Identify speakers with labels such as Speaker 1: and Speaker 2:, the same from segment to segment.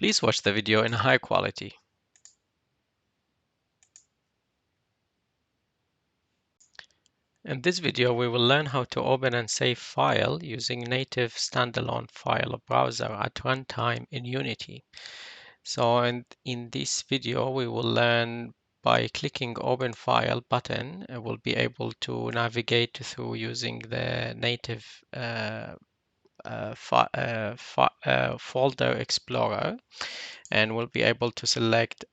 Speaker 1: Please watch the video in high quality. In this video, we will learn how to open and save file using native standalone file browser at runtime in Unity. So in this video, we will learn by clicking Open File button, we'll be able to navigate through using the native folder explorer, and we'll be able to select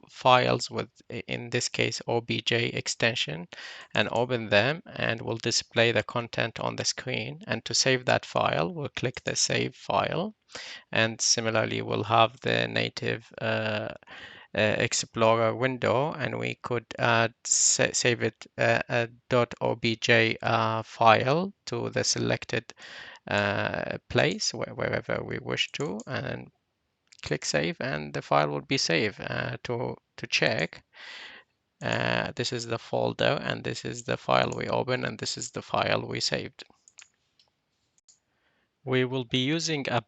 Speaker 1: files with, in this case, obj extension, and open them, and we'll display the content on the screen. And to save that file, we'll click the save file, and similarly we'll have the native Explorer window, and we could save it a .obj file to the selected place wherever we wish to, and click save, and the file will be saved. To check, this is the folder, and this is the file we open, and this is the file we saved. We will be using a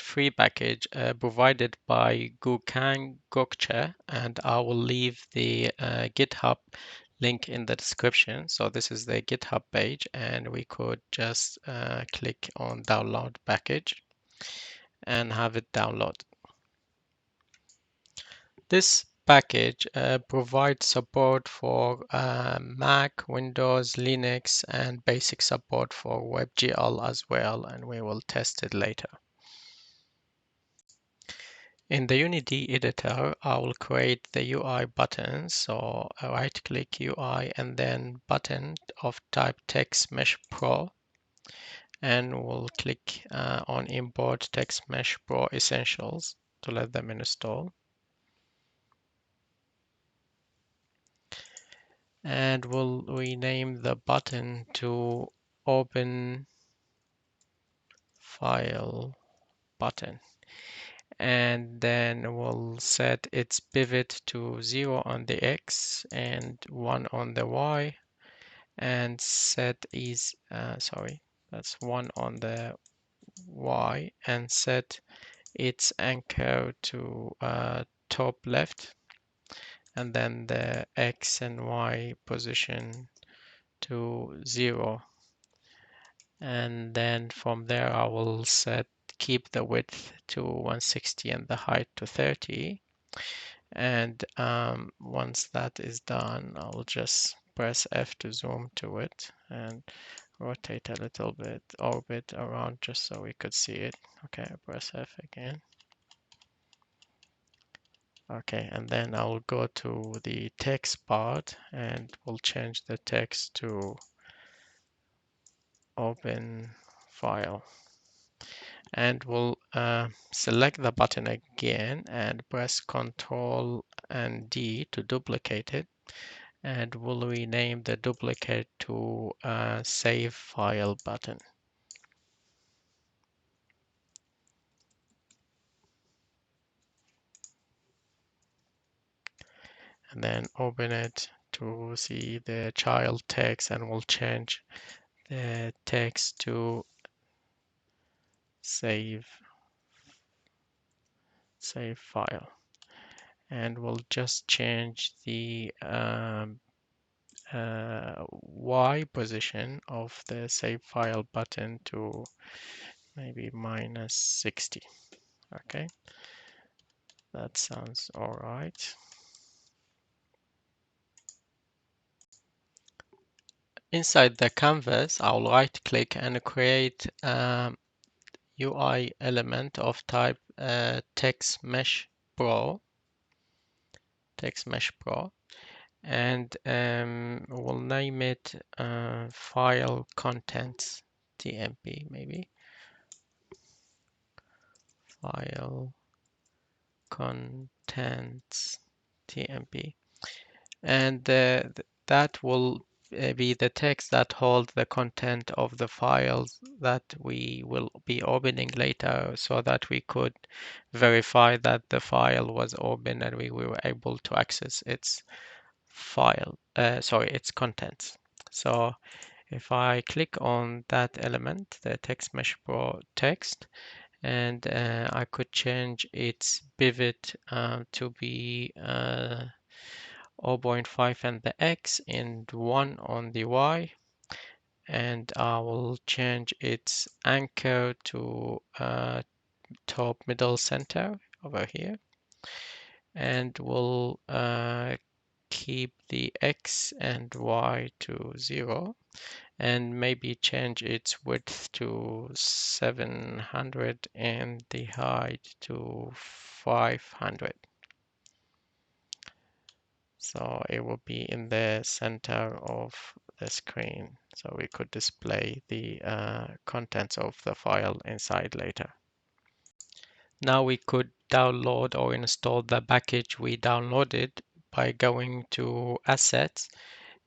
Speaker 1: free package provided by Gökçe, and I will leave the GitHub link in the description. So this is the GitHub page, and we could just click on download package and have it download. This package provides support for Mac, Windows, Linux, and basic support for WebGL as well, and we will test it later. In the Unity editor, I will create the UI button. So I right-click UI and then button of type Text Mesh Pro, and we'll click on Import Text Mesh Pro Essentials to let them install. And we'll rename the button to Open File Button. And then we'll set its pivot to 0 on the X and 1 on the Y, and set is that's 1 on the Y, and set its anchor to top left, and then the X and Y position to 0. And then from there I will keep the width to 160 and the height to 30. And once that is done, I'll just press F to zoom to it and rotate a little bit, orbit around, just so we could see it. Okay, press F again. Okay, and then I'll go to the text part, and we'll change the text to open file. And we'll select the button again and press Ctrl and D to duplicate it, and we'll rename the duplicate to Save File button. And then open it to see the child text, and we'll change the text to save file, and we'll just change the Y position of the save file button to maybe -60. Okay, that sounds all right. Inside the canvas, I'll right click and create UI element of type Text Mesh Pro. And we'll name it file contents tmp, maybe file contents tmp, and that will be the text that holds the content of the files that we will be opening later, so that we could verify that the file was open and we were able to access its its contents. So if I click on that element, the Text Mesh Pro text, and I could change its pivot to be 0.5 on the X and 1 on the Y, and I will change its anchor to top middle center over here, and we'll keep the X and Y to 0, and maybe change its width to 700 and the height to 500. So it will be in the center of the screen, so we could display the contents of the file inside later. Now we could download or install the package we downloaded by going to Assets,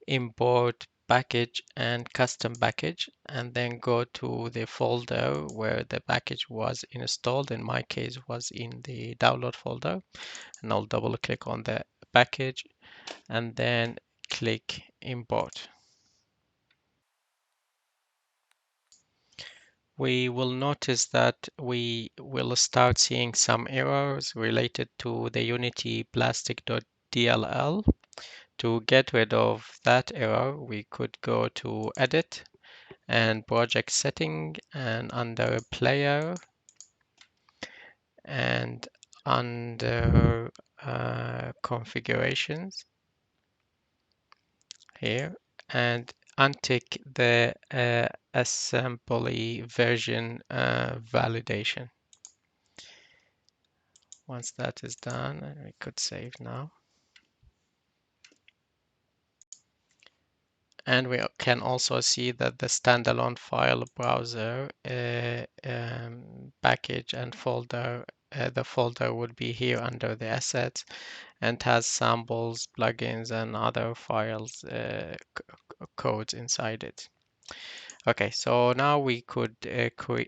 Speaker 1: Import Package and Custom Package, and then go to the folder where the package was installed. In my case, was in the download folder, and I'll double click on the package and then click Import. We will notice that we will start seeing some errors related to the Unity plastic.dll. To get rid of that error, we could go to Edit and Project Setting, and under Player and under Configurations here, and untick the assembly version validation. Once that is done, we could save now. And we can also see that the standalone file browser package and folder, the folder would be here under the assets, and has samples, plugins, and other files, codes inside it. Okay, so now we could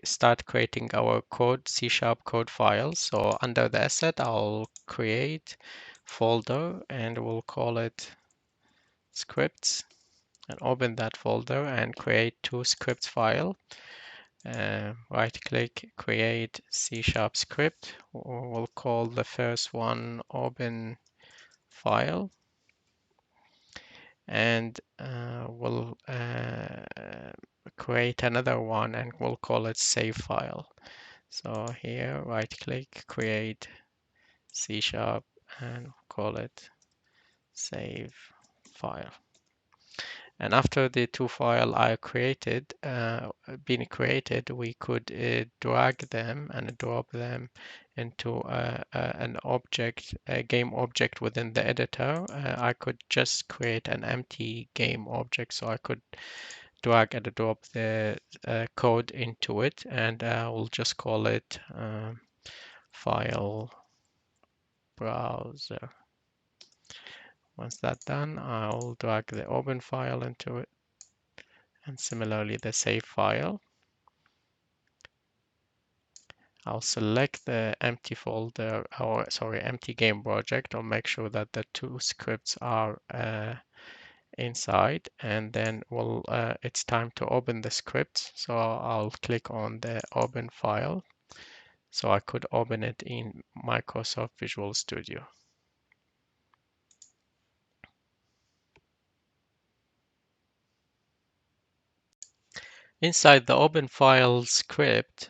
Speaker 1: start creating our code, C# code files. So under the asset, I'll create folder and we'll call it scripts, and open that folder and create two scripts file. Right click, create C# script. We'll call the first one open file, and we'll create another one and we'll call it save file. So here, right click, create C# and call it save file. And after the two files are created, been created, we could drag them and drop them into an object, a game object within the editor. I could just create an empty game object, so I could drag and drop the code into it, and we'll just call it file browser. Once that's done, I'll drag the open file into it, and similarly the save file. I'll select the empty folder, or sorry, empty game project, or make sure that the two scripts are inside, and then it's time to open the script. So I'll click on the open file. So I could open it in Microsoft Visual Studio. Inside the open file script,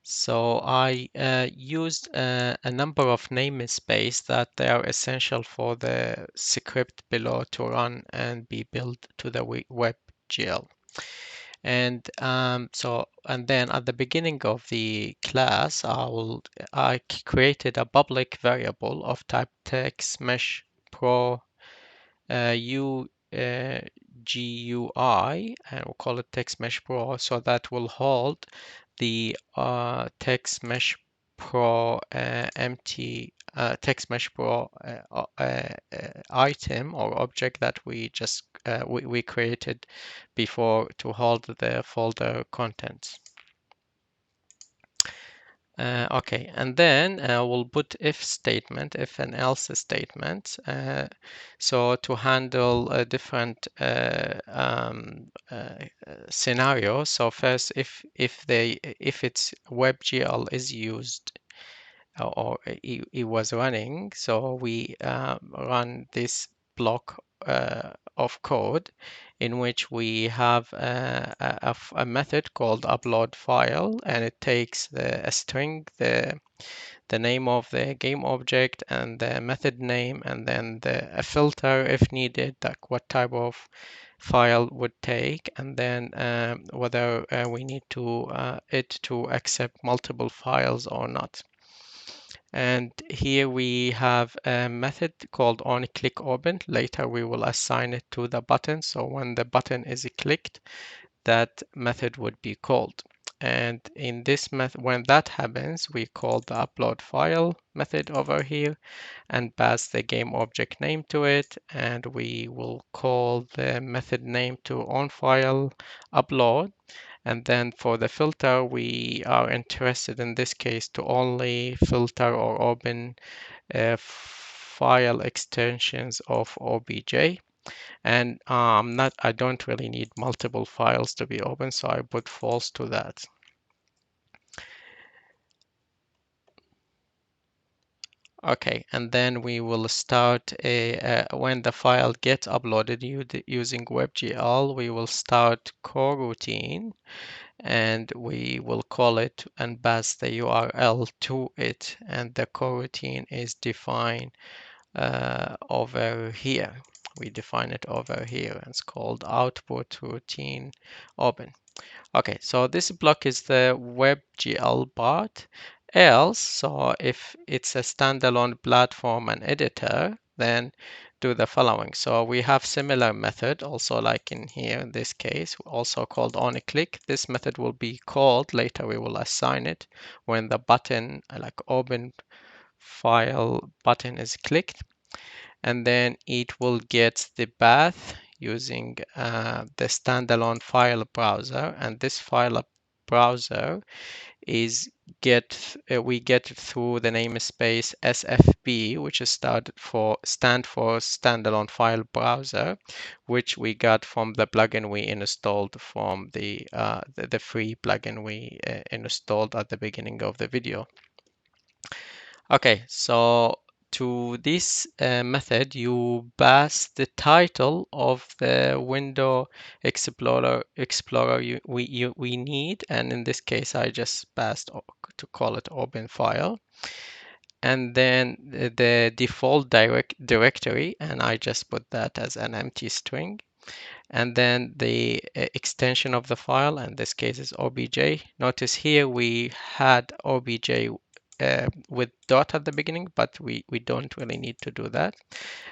Speaker 1: so I used a number of namespace that they are essential for the script below to run and be built to the WebGL. And and then at the beginning of the class, I created a public variable of type text mesh pro GUI, and we'll call it text mesh pro, so that will hold the text mesh pro empty text mesh pro item or object that we just we created before to hold the folder contents. Okay, and then we'll put if statement, if and else statement. So to handle a different scenarios. So first, if it's WebGL is used or it was running, so we run this block of code in which we have a method called upload file, and it takes a string, the name of the game object and the method name, and then a filter if needed, like what type of file would take, and then whether we need to it to accept multiple files or not. And here we have a method called onClickOpen. Later we will assign it to the button. So when the button is clicked, that method would be called. And in this method, when that happens, we call the upload file method over here and pass the game object name to it. And we will call the method name to onFile upload. And then for the filter, we are interested in this case to only filter or open file extensions of OBJ. And I don't really need multiple files to be open, so I put false to that. Okay, and then we will start when the file gets uploaded using WebGL, we will start coroutine, and we will call it and pass the URL to it, and the coroutine is defined over here. We define it over here. It's called output routine open. Okay, so this block is the WebGL part. Else, so if it's a standalone platform and editor, then do the following. So we have similar method, also like in here, in this case, also called onClick. This method will be called, later we will assign it when the button, like open file button is clicked, and then it will get the path using the standalone file browser, and this file browser is we get it through the namespace SFB, which is stand for standalone file browser, which we got from the plugin we installed from the free plugin we installed at the beginning of the video. Okay, so to this method, you pass the title of the window explorer we need, and in this case, I just passed to call it open file, and then the default directory, and I just put that as an empty string, and then the extension of the file, in this case is obj. Notice here we had obj with dot at the beginning, but we don't really need to do that.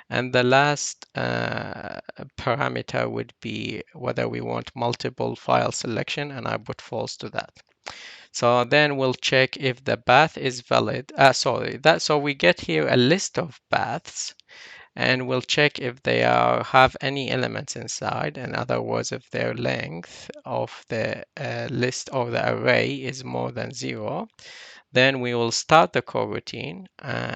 Speaker 1: And the last parameter would be whether we want multiple file selection, and I put false to that. So then we'll check if the path is valid. So we get here a list of paths, and we'll check if they have any elements inside. In other words, if their length of the list or the array is more than 0, then we will start the coroutine,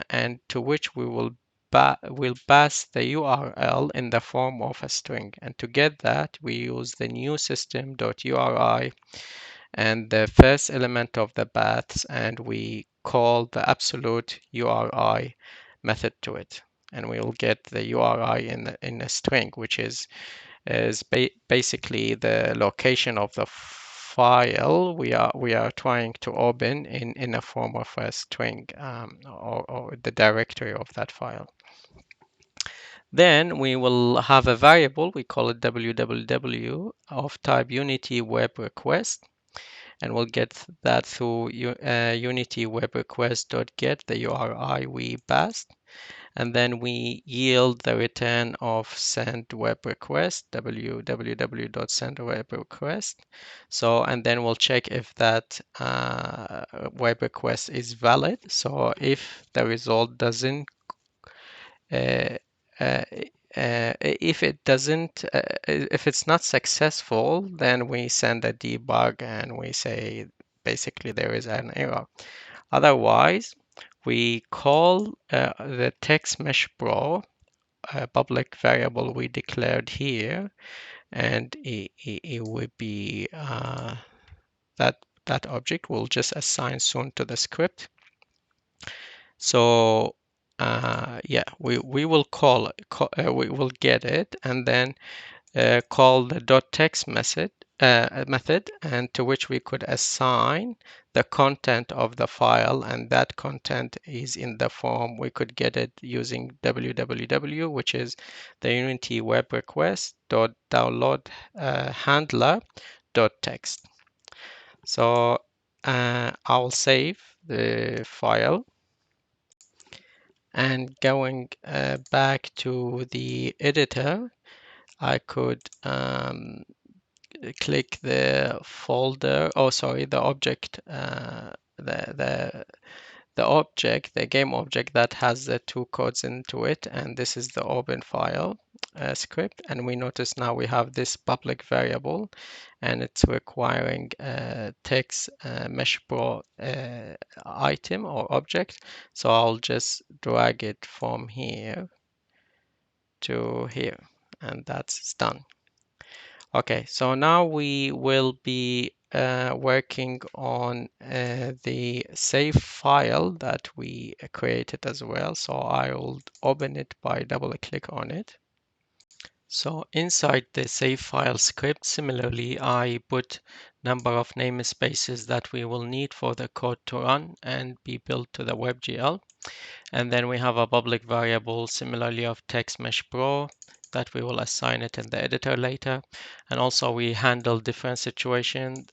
Speaker 1: and to which we will pass the URL in the form of a string. And to get that, we use the new system.uri and the first element of the paths, and we call the absolute URI method to it. And we'll get the URI in a string, which is basically the location of the file we are trying to open in a form of a string, or the directory of that file. Then we will have a variable, we call it www of type Unity Web Request, and we'll get that through Unity Web Request.get, the URI we passed. And then we yield the return of send web request, www.sendWebRequest. So, and then we'll check if that web request is valid. So if the result doesn't, uh, uh, if it's not successful, then we send a debug and we say basically there is an error. Otherwise, we call the text mesh bro, a public variable we declared here, and it would be that object will just assign soon to the script. So yeah, we will we will get it, and then call the .text method, and to which we could assign the content of the file, and that content is in the form we could get it using www, which is the Unity web request download handler text. So I'll save the file, and going back to the editor, I could click the folder, oh sorry, the object, the object, the game object that has the two codes into it, and this is the open file script, and we notice now we have this public variable, and it's requiring text mesh pro item or object. So I'll just drag it from here to here, and that's done. Okay, so now we will be working on the save file that we created as well. So I will open it by double click on it. So inside the save file script, similarly, I put number of namespaces that we will need for the code to run and be built to the WebGL. And then we have a public variable similarly of text mesh pro that we will assign it in the editor later. And also we handle different situations.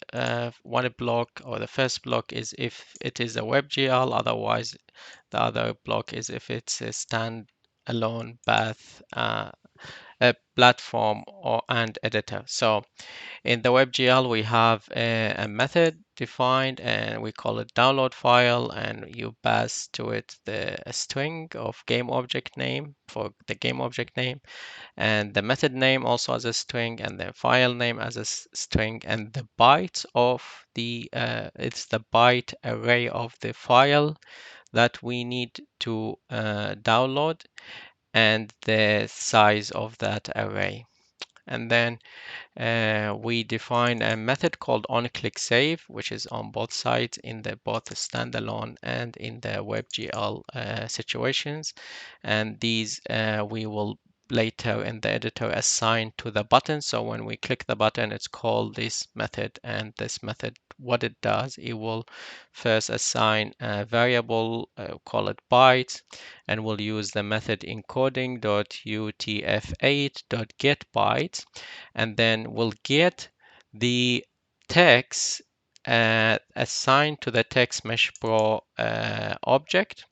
Speaker 1: One block, or the first block, is if it is a WebGL, otherwise the other block is if it's a standalone path platform and editor. So in the WebGL, we have a method defined, and we call it download file, and you pass to it a string of game object name for the game object name, and the method name also as a string, and the file name as a string, and the bytes of it's the byte array of the file that we need to download, and the size of that array. And then we define a method called onClickSave, which is on both sides in both the standalone and in the WebGL situations. And these we will later in the editor assign to the button. So when we click the button, it's called this method, and this method, what it does, it will first assign a variable, call it bytes, and we'll use the method encoding.utf8.getBytes, and then we'll get the text assigned to the text mesh pro object,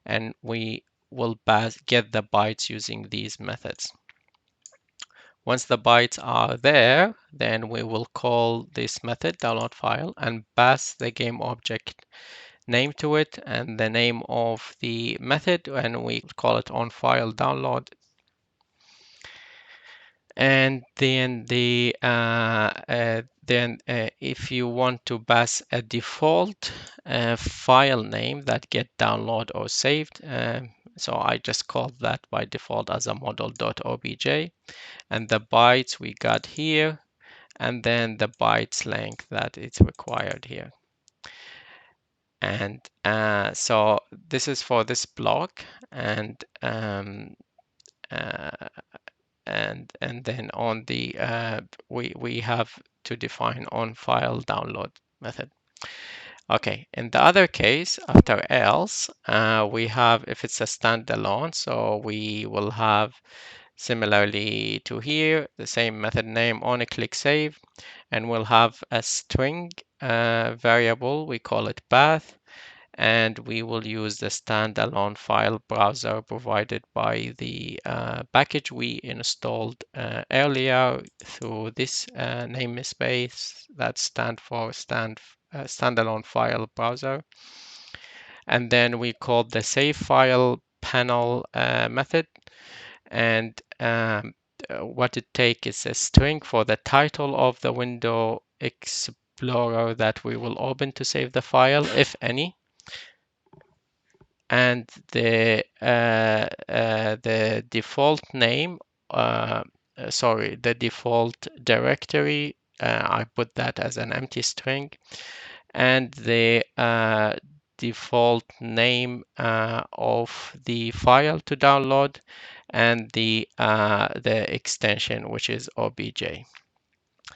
Speaker 1: and we will get the bytes using these methods. Once the bytes are there, then we will call this method download file and pass the game object name to it and the name of the method, and we call it on file download. And then if you want to pass a default file name that get download or saved, so I just called that by default as a model.obj, and the bytes we got here, and then the bytes length that it's required here. And so this is for this block, and and then on the we have to define on file download method. Okay, in the other case, after else, we have if it's a standalone, so we will have similarly to here the same method name on a click save, and we'll have a string variable, we call it path, and we will use the standalone file browser provided by the package we installed earlier through this namespace that stand for standalone file browser. And then we called the save file panel method, and what it takes is a string for the title of the window explorer that we will open to save the file, if any. and the default name, the default directory, I put that as an empty string, and the default name of the file to download, and the extension, which is obj.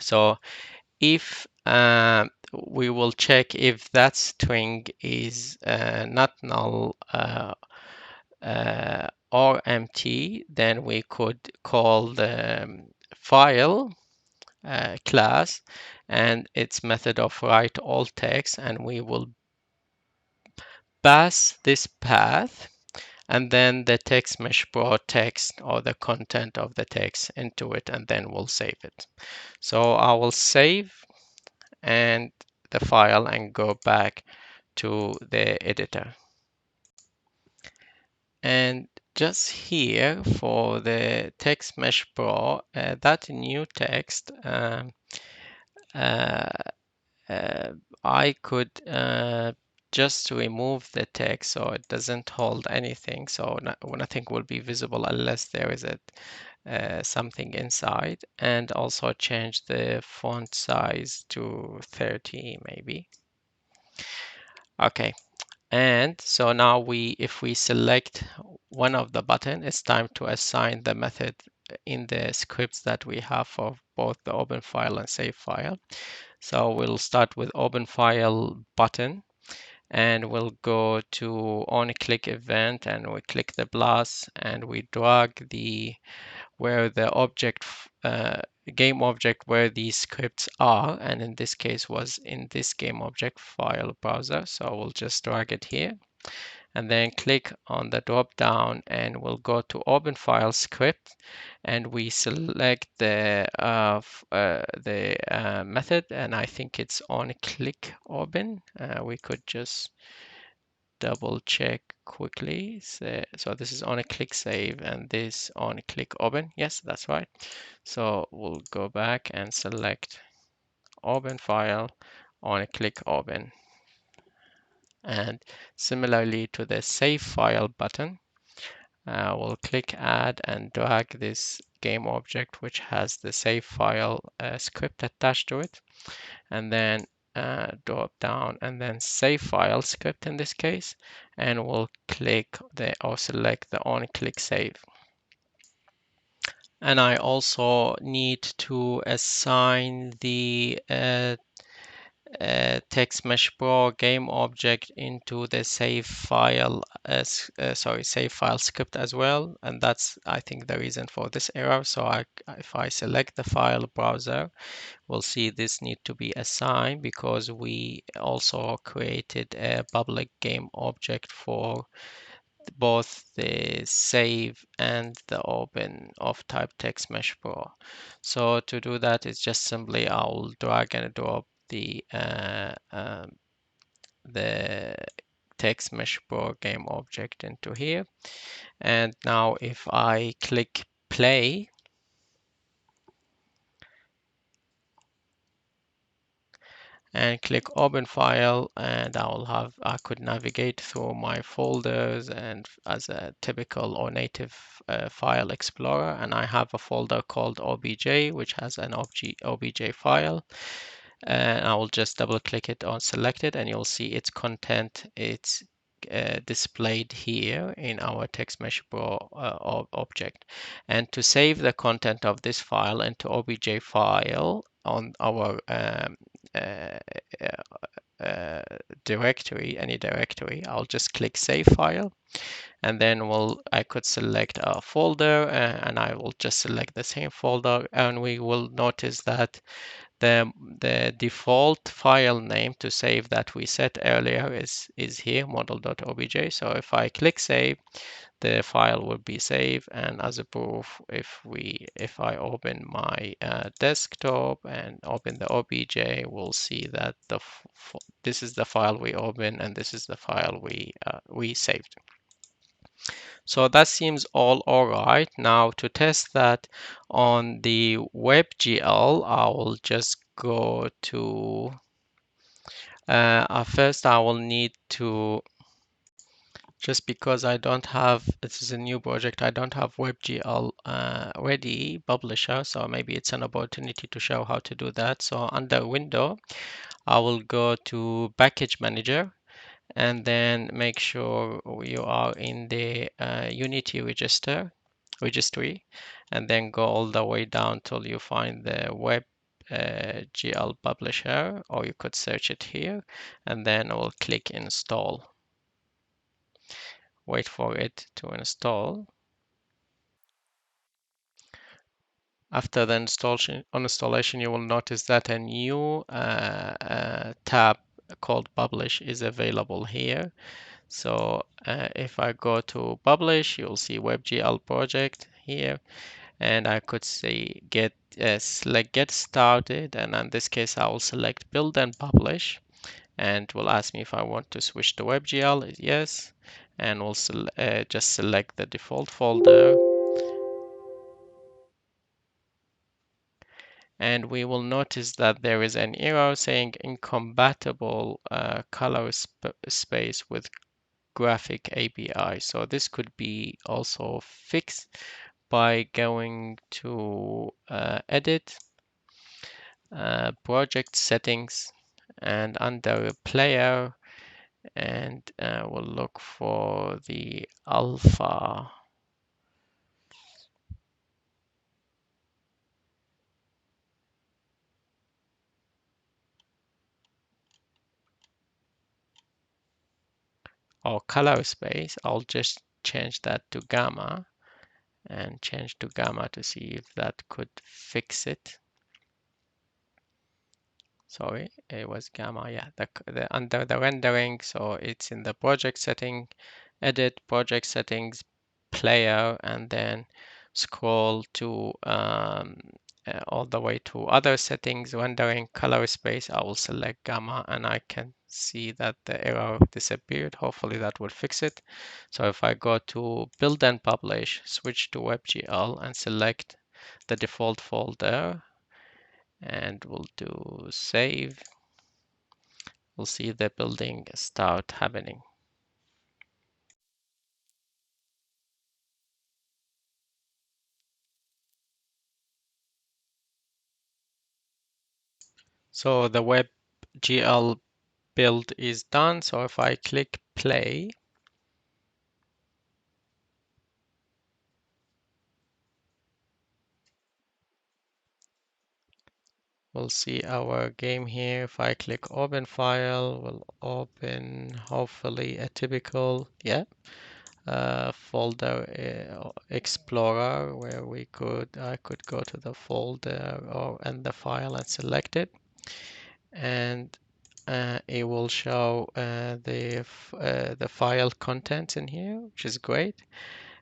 Speaker 1: So if we will check if that string is not null or empty, then we could call the file class and its method of write all text, and we will pass this path and then the text mesh pro text or the content of the text into it, and then we'll save it. So I will save and the file and go back to the editor. And just here for the text mesh pro, that new text, uh, I could just remove the text so it doesn't hold anything, so nothing will be visible unless there is something inside, and also change the font size to 30 maybe. Okay, and so now if we select one of the button, it's time to assign the method in the scripts that we have for both the open file and save file. So we'll start with open file button, and we'll go to on click event, and we click the plus, and we drag where the game object where these scripts are, and in this case was in this game object file browser. So we'll just drag it here and then click on the drop down, and we'll go to open file script, and we select the method, and I think it's on click open. We could just double check quickly. So this is on a click save and this on a click open. Yes, that's right. So we'll go back and select open file on a click open. And similarly to the save file button, we'll click add and drag this game object which has the save file script attached to it, and then drop down and then save file script in this case, and we'll click or select the on click save. And I also need to assign the text mesh pro game object into the save file save file script as well, and that's I think the reason for this error. So if I select the file browser, we'll see this need to be assigned because we also created a public game object for both the save and the open of type text mesh pro. So to do that, it's just simply I'll drag and drop the text mesh pro game object into here. And now if I click play, and click open file, and I could navigate through my folders and as a typical or native file explorer, and I have a folder called obj which has an obj file, and I will just double click it on select it, and you'll see its content. It's displayed here in our text mesh pro object. And to save the content of this file into obj file on our uh, directory, any directory, I'll just click save file, and then I could select a folder, and I will just select the same folder, and we will notice that the default file name to save that we set earlier is here, model.obj. So if I click save, the file will be saved. And as a proof, if I open my desktop and open the obj, we'll see that this is the file we open and this is the file we saved. So that seems all right. Now to test that on the WebGL, I will just go to first I will need to just because I don't have, this is a new project, I don't have WebGL ready publisher, so maybe it's an opportunity to show how to do that. So under Window, I will go to Package Manager and then make sure you are in the Unity registry, and then go all the way down till you find the Web GL Publisher, or you could search it here, and then I will click Install. Wait for it to install. After the installation, you will notice that a new tab called Publish is available here. So if I go to Publish, you'll see WebGL project here, and I could say select Get Started, and in this case, I will select Build and Publish, and will ask me if I want to switch to WebGL. Yes, and we'll just select the default folder. And we will notice that there is an error saying incompatible color space with graphic API. So this could be also fixed by going to Edit, Project Settings, and under Player, and we'll look for the alpha. Or color space. I'll just change that to gamma and change to gamma to see if that could fix it. Sorry, it was gamma. Yeah, under the rendering, so it's in the project setting, edit project settings, player, and then scroll to all the way to other settings, rendering color space. I will select gamma, and I can see that the error disappeared. Hopefully that will fix it. So if I go to build and publish, switch to WebGL and select the default folder, and we'll do save, we'll see the building start happening. So the WebGL build is done. So if I click play, we'll see our game here. If I click open file, we'll open hopefully a typical, folder explorer where I could go to the folder and the file and select it, and it will show the file contents in here, which is great.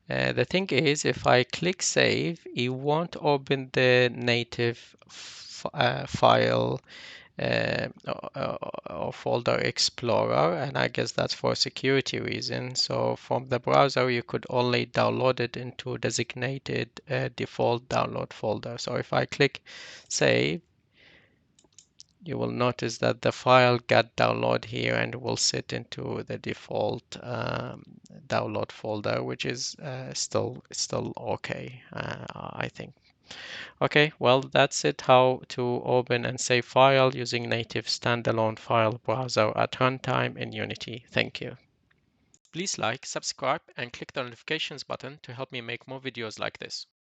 Speaker 1: The thing is, if I click save, it won't open the native file or folder explorer, and I guess that's for security reasons. So from the browser, you could only download it into designated default download folder. So if I click save, you will notice that the file got downloaded here and will sit into the default download folder, which is still okay, I think. Okay, well, that's it, how to open and save file using native standalone file browser at runtime in Unity. Thank you. Please like, subscribe, and click the notifications button to help me make more videos like this.